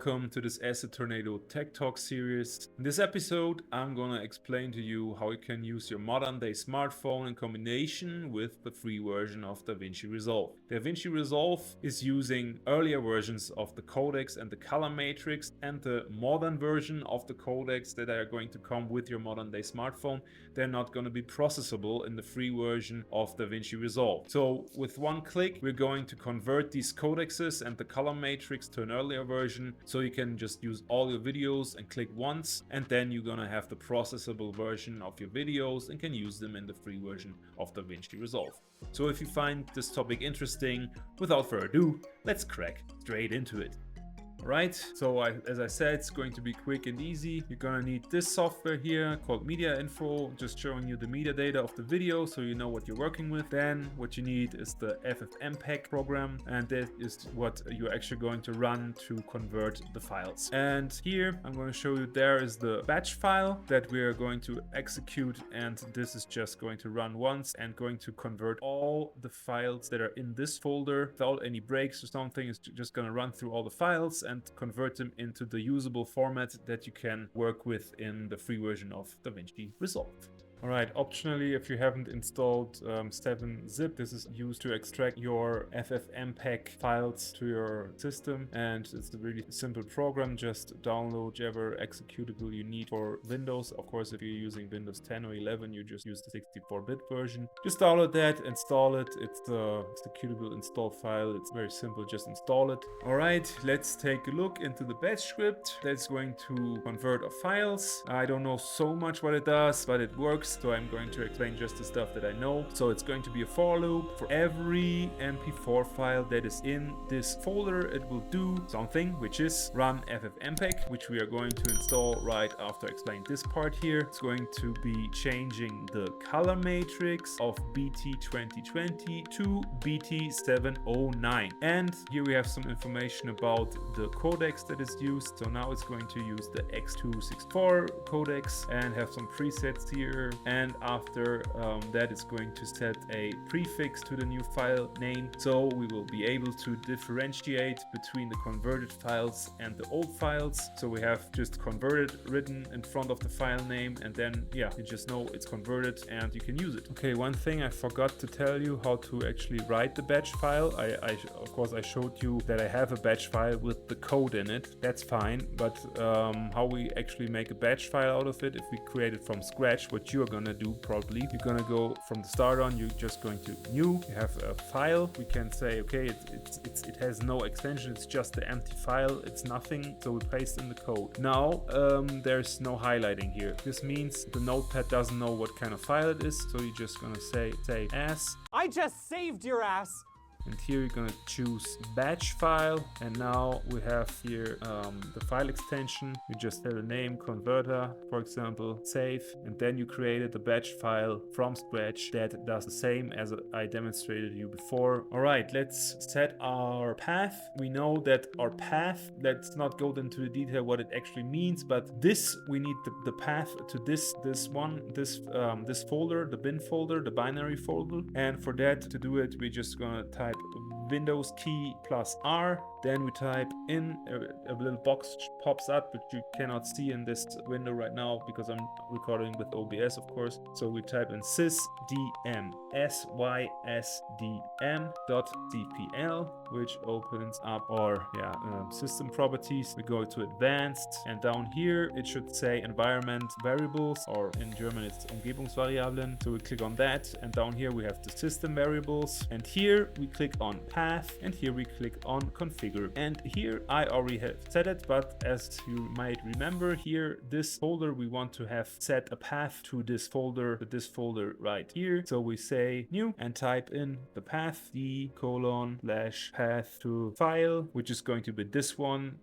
welcome to this Asset Tornado Tech Talk series. In this episode, I'm gonna explain to you how you can use your modern day smartphone in combination with the free version of DaVinci Resolve. DaVinci Resolve is using earlier versions of the codecs and the color matrix and the modern version of the codecs that are going to come with your modern day smartphone. They're not going to be processable in the free version of DaVinci Resolve. So with one click, we're going to convert these codexes and the color matrix to an earlier version, so you can just use all your videos and click once, and then you're gonna have the processable version of your videos and can use them in the free version of DaVinci Resolve. So if you find this topic interesting, without further ado, let's crack straight into it. Alright, so as I said, it's going to be quick and easy. You're gonna need this software here called Media Info, just showing you the media data of the video so you know what you're working with. Then what you need is the ffmpeg program, and that is what you're actually going to run to convert the files. And here I'm going to show you, there is the batch file that we are going to execute, and this is just going to run once and going to convert all the files that are in this folder without any breaks or something. It's just going to run through all the files and convert them into the usable format that you can work with in the free version of DaVinci Resolve. Alright, optionally, if you haven't installed 7-zip, this is used to extract your ffmpeg files to your system, and it's a really simple program. Just download whichever executable you need for Windows. Of course, if you're using Windows 10 or 11, you just use the 64-bit version. Just download that, install it. It's the executable install file. It's very simple, just install it. Alright, let's take a look into the batch script that's going to convert our files. I don't know so much what it does, but it works. So I'm going to explain just the stuff that I know. So it's going to be a for loop. For every MP4 file that is in this folder, it will do something, which is run ffmpeg, which we are going to install right after I explain this part here. It's going to be changing the color matrix of BT.2020 to BT.709. And here we have some information about the codecs that is used. So now it's going to use the H.265 codecs and have some presets here. And after that, it's going to set a prefix to the new file name, so we will be able to differentiate between the converted files and the old files. So we have just converted written in front of the file name, and then yeah, you just know it's converted and you can use it. Okay, one thing I forgot to tell you, how to actually write the batch file. Of course I showed you that I have a batch file with the code in it. That's fine, but how we actually make a batch file out of it, if we create it from scratch, what you're gonna do probably, you're gonna go from the start on, you're just going to new, you have a file, we can say okay, it has no extension, it's just the empty file, it's nothing, so we paste in the code. Now there's no highlighting here. This means the notepad doesn't know what kind of file it is, so you're just gonna say as. I just saved your ass. And here you're gonna choose batch file, and now we have here the file extension. You just have a name, converter, for example, save, and then you created the batch file from scratch that does the same as I demonstrated you before. All right, let's set our path. We know that our path, let's not go into the detail what it actually means, but this, we need the path to this folder, the bin folder, the binary folder. And for that, to do it, we're just gonna type Windows key plus R, then we type in, a little box pops up, which you cannot see in this window right now because I'm recording with OBS, of course. So we type in sysdm sysdm.cpl, which opens up our system properties. We go to advanced, and down here it should say environment variables, or in German it's Umgebungsvariablen. So we click on that, and down here we have the system variables, and here we click on path, and here we click on configure. And here I already have set it, but as you might remember, here this folder we want to have set a path to this folder right here. So we say new and type in the path d:/path to file, which is going to be this one,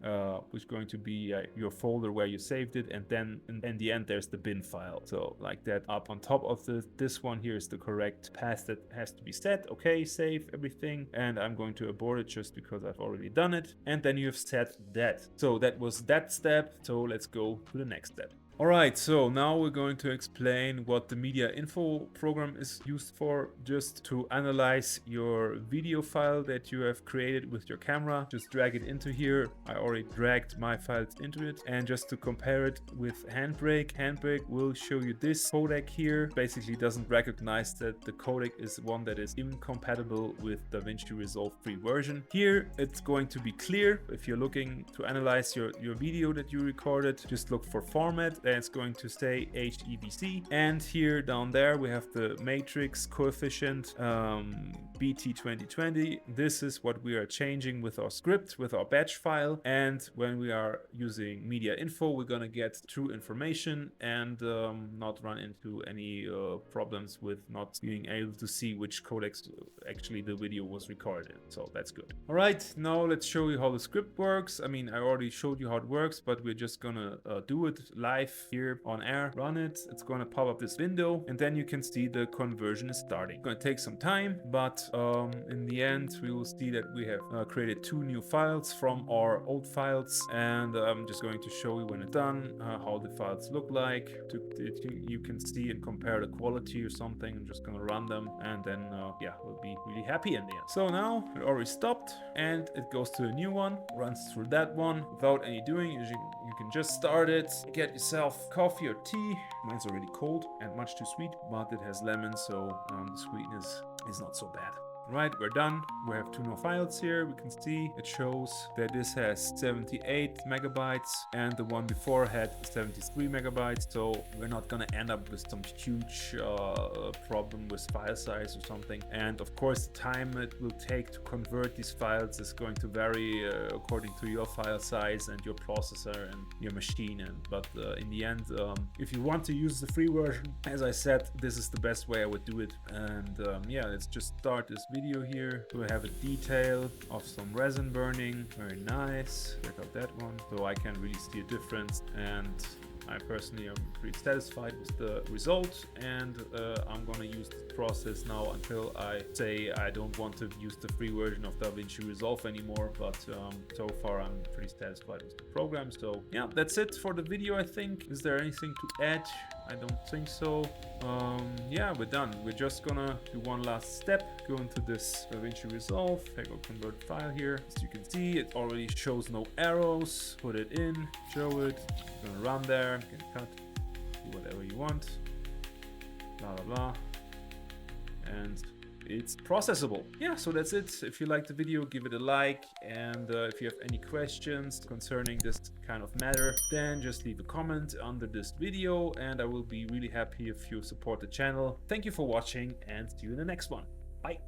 which is going to be your folder where you saved it, and then in the end there's the bin file. So like that, up on top of this one here is the correct path that has to be set. Okay, save everything, and I'm going to abort it just because I've already done it. And then you've set that. So that was that step. So let's go to the next step. Alright, so now we're going to explain what the media info program is used for, just to analyze your video file that you have created with your camera. Just drag it into here. I already dragged my files into it, and just to compare it with Handbrake. Handbrake will show you this codec here. Basically doesn't recognize that the codec is one that is incompatible with DaVinci Resolve free version. Here it's going to be clear. If you're looking to analyze your video that you recorded, just look for format. It's going to say H.265, and here down there we have the matrix coefficient BT.2020. This is what we are changing with our script, with our batch file, and when we are using media info, we're gonna get true information and not run into any problems with not being able to see which codecs actually the video was recorded in. So that's good. All right, now let's show you how the script works. I mean, I already showed you how it works, but we're just gonna do it live here on air. Run it. It's gonna pop up this window, and then you can see the conversion is starting. It's gonna take some time, but in the end we will see that we have created 2 new files from our old files, and I'm just going to show you when it's done how the files look like. You can see and compare the quality or something. I'm just gonna run them, and then yeah, we'll be really happy in the end. So now it already stopped, and it goes to a new one, runs through that one without any doing. You can just start it, get yourself coffee or tea. Mine's already cold and much too sweet, but it has lemon, so the sweetness is not so bad. Right, we're done. We have 2 more files here. We can see it shows that this has 78 megabytes and the one before had 73 megabytes. So we're not gonna end up with some huge problem with file size or something. And of course, the time it will take to convert these files is going to vary according to your file size and your processor and your machine. But in the end, if you want to use the free version, as I said, this is the best way I would do it. And yeah, let's just start this video here. So we have a detail of some resin burning, very nice. Check out that one. So I can really see a difference, and I personally am pretty satisfied with the result, and I'm gonna use this process now until I say I don't want to use the free version of DaVinci Resolve anymore. But so far I'm pretty satisfied with the program. So yeah, that's it for the video, I think. Is there anything to add? I don't think so. Yeah, we're done. We're just gonna do one last step. Go into this DaVinci Resolve, take a convert file here. As you can see, it already shows no arrows. Put it in, show it. It's gonna run there. You can cut, do whatever you want. Blah blah blah. And it's processable. Yeah, so that's it. If you liked the video, give it a like, and if you have any questions concerning this kind of matter, then just leave a comment under this video, and I will be really happy if you support the channel. Thank you for watching, and see you in the next one. Bye.